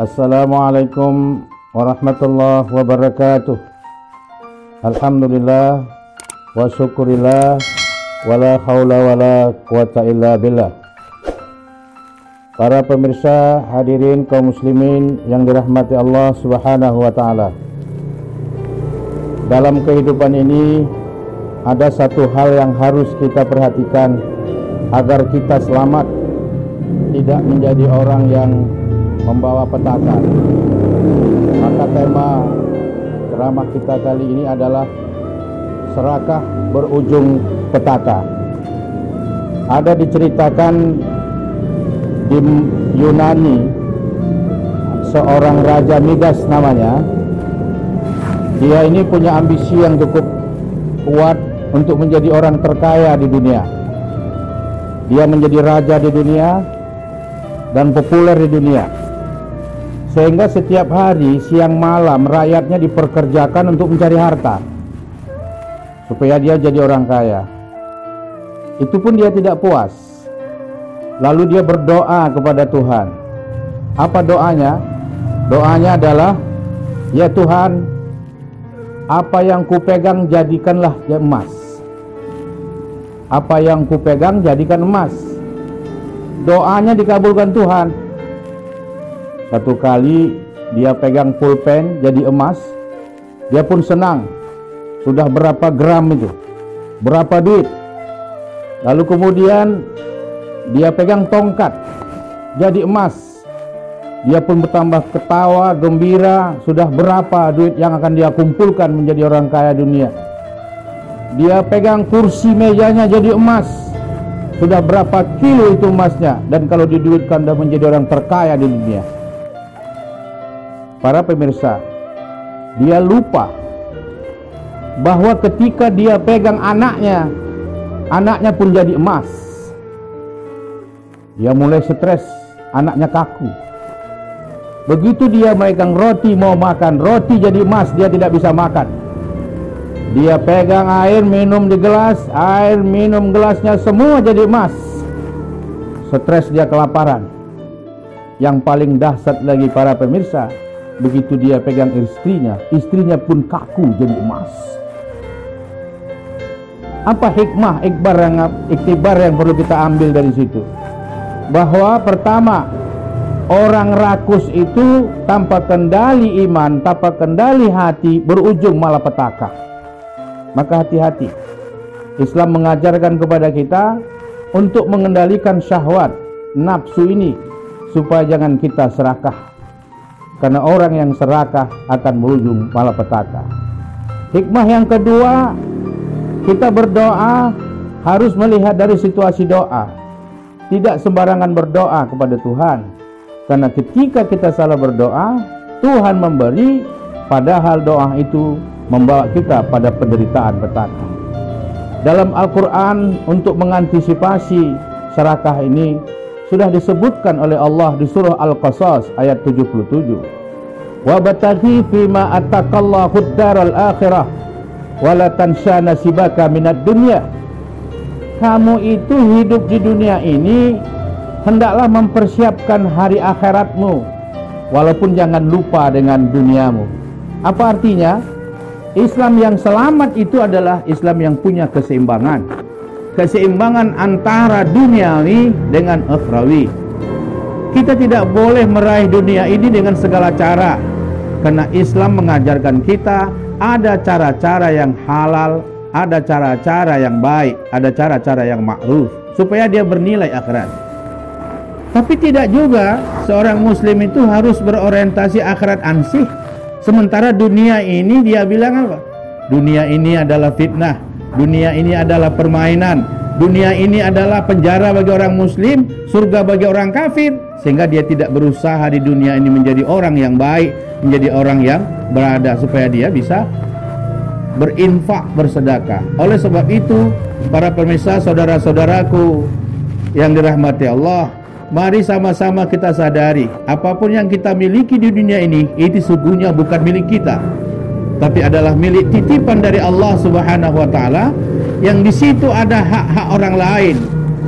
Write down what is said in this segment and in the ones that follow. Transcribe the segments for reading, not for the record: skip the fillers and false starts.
Assalamualaikum warahmatullahi wabarakatuh. Alhamdulillah wa syukurillah wala haula wala quwata illa billah. Para pemirsa, hadirin kaum muslimin yang dirahmati Allah Subhanahu wa taala. Dalam kehidupan ini ada satu hal yang harus kita perhatikan agar kita selamat, tidak menjadi orang yang membawa petaka. Maka tema ceramah kita kali ini adalah serakah berujung petaka. Ada diceritakan di Yunani, seorang Raja Midas namanya. Dia ini punya ambisi yang cukup kuat untuk menjadi orang terkaya di dunia. Dia menjadi raja di dunia dan populer di dunia, sehingga setiap hari siang malam rakyatnya diperkerjakan untuk mencari harta supaya dia jadi orang kaya. Itu pun dia tidak puas. Lalu dia berdoa kepada Tuhan. Apa doanya? Doanya adalah, ya Tuhan, apa yang kupegang jadikanlah emas. Apa yang kupegang jadikan emas. Doanya dikabulkan Tuhan. Satu kali dia pegang pulpen jadi emas, dia pun senang. Sudah berapa gram itu? Berapa duit? Lalu kemudian dia pegang tongkat jadi emas. Dia pun bertambah ketawa, gembira. Sudah berapa duit yang akan dia kumpulkan menjadi orang kaya dunia. Dia pegang kursi mejanya jadi emas. Sudah berapa kilo itu emasnya, dan kalau diduitkan sudah menjadi orang terkaya di dunia. Para pemirsa, dia lupa bahwa ketika dia pegang anaknya pun jadi emas. Dia mulai stres, anaknya kaku. Begitu dia megang roti, mau makan, roti jadi emas, dia tidak bisa makan. Dia pegang air, minum di gelas, air, minum gelasnya semua jadi emas. Stres, dia kelaparan. Yang paling dahsyat lagi para pemirsa, begitu dia pegang istrinya pun kaku jadi emas. Apa hikmah, iktibar yang perlu kita ambil dari situ? Bahwa pertama, orang rakus itu tanpa kendali iman, tanpa kendali hati, berujung malapetaka. Maka hati-hati. Islam mengajarkan kepada kita untuk mengendalikan syahwat, nafsu ini, supaya jangan kita serakah. Karena orang yang serakah akan berujung malapetaka. Hikmah yang kedua, kita berdoa harus melihat dari situasi doa. Tidak sembarangan berdoa kepada Tuhan. Karena ketika kita salah berdoa, Tuhan memberi, padahal doa itu membawa kita pada penderitaan petaka. Dalam Al-Quran, untuk mengantisipasi serakah ini sudah disebutkan oleh Allah di surah Al-Qasas ayat 77. Wa bataghi fima atakallahu ad-daral akhirah wa la tansha nasibaka minad dunya. Kamu itu hidup di dunia ini, hendaklah mempersiapkan hari akhiratmu, walaupun jangan lupa dengan duniamu. Apa artinya? Islam yang selamat itu adalah Islam yang punya keseimbangan. Keseimbangan antara duniawi dengan akhrawi. Kita tidak boleh meraih dunia ini dengan segala cara, karena Islam mengajarkan kita ada cara-cara yang halal, ada cara-cara yang baik, ada cara-cara yang ma'ruf, supaya dia bernilai akhirat. Tapi tidak juga seorang muslim itu harus berorientasi akhirat ansih. Sementara dunia ini dia bilang apa? Dunia ini adalah fitnah, dunia ini adalah permainan, dunia ini adalah penjara bagi orang muslim, surga bagi orang kafir. Sehingga dia tidak berusaha di dunia ini menjadi orang yang baik, menjadi orang yang berada, supaya dia bisa berinfak, bersedekah. Oleh sebab itu, para pemirsa, saudara-saudaraku yang dirahmati Allah, mari sama-sama kita sadari, apapun yang kita miliki di dunia ini, itu sesungguhnya bukan milik kita, tapi adalah milik titipan dari Allah Subhanahu wa taala, yang di situ ada hak-hak orang lain,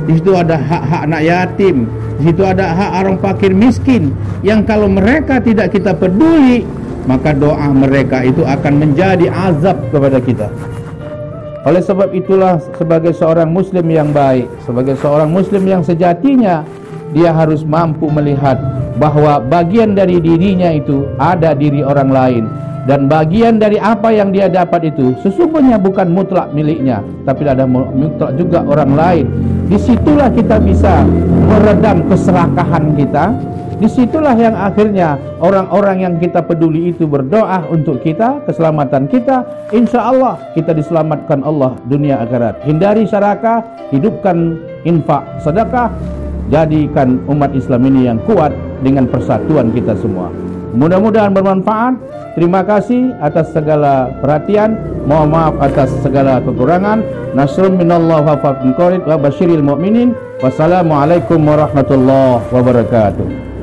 di situ ada hak-hak anak yatim, Di situ ada hak orang fakir miskin yang kalau mereka tidak kita peduli, maka doa mereka itu akan menjadi azab kepada kita. Oleh sebab itulah, sebagai seorang muslim yang baik, sebagai seorang muslim yang sejatinya, dia harus mampu melihat bahwa bagian dari dirinya itu ada diri orang lain, dan bagian dari apa yang dia dapat itu sesungguhnya bukan mutlak miliknya, tapi ada mutlak juga orang lain. Disitulah kita bisa meredam keserakahan kita. Disitulah yang akhirnya orang-orang yang kita peduli itu berdoa untuk kita, keselamatan kita. Insya Allah kita diselamatkan Allah dunia akhirat. Hindari serakah, hidupkan infak sedekah, jadikan umat Islam ini yang kuat dengan persatuan kita semua. Mudah-mudahan bermanfaat. Terima kasih atas segala perhatian. Mohon maaf atas segala kekurangan. Nasrun minallah wa fathun qarib wa basyiril mu'minin. Wassalamualaikum warahmatullahi wabarakatuh.